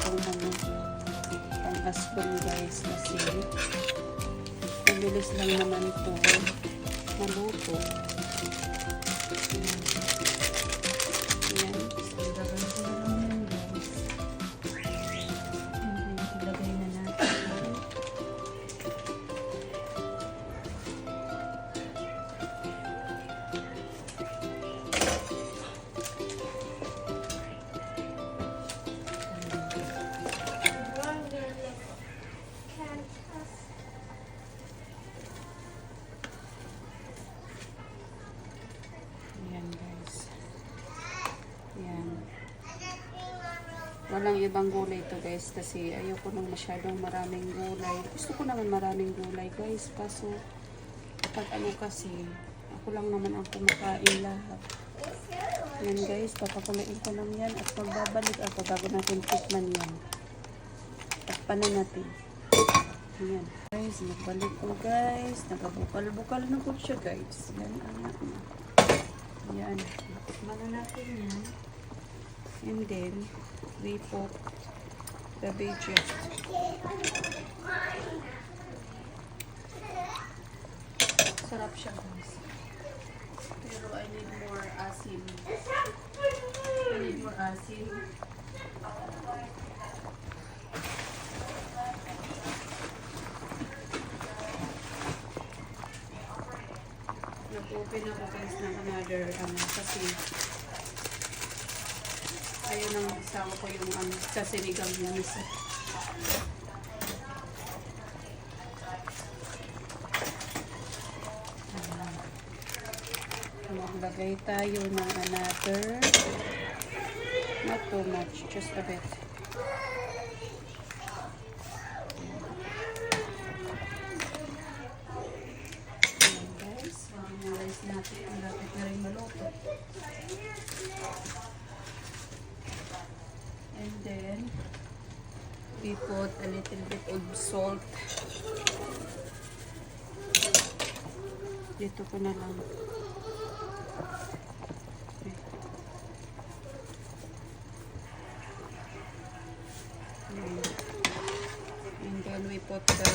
itong mga pang-aspon guys kasi mabilis lang naman ito maluto. Ayan. So, ilagay ko na lang yan guys. And then, ilagay na natin. Walang ibang gulay ito guys kasi ayoko nang masyadong maraming gulay. Gusto ko naman maraming gulay guys kaso pag ano kasi ako lang naman ang kumakain lahat. Yan guys, papakulain ko lang yan at magbabalik ako bago natin tikman yan. Takpan na natin. Yan guys, nagbalik ko guys. Nagabukal-bukal na po siya guys. Yan anak na. Yan. Tikman na natin yan. And then, we put the veggies. Sarap siya guys. Pero I need more asin. I need more asin. Nag-open ako guys ng another kasi ayaw nang isama ko yung sa sinigang na misa. Maglagay tayo ng another. Not too much, just a bit. Ayan guys, mga rice natin. Ang lapit na rin maluto. And then, we put a little bit of salt. Dito ko na lang. Okay. And then, we put the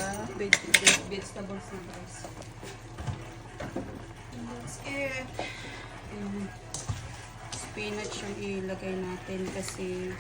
vegetables na guys. And that's it. And spinach yung ilagay natin kasi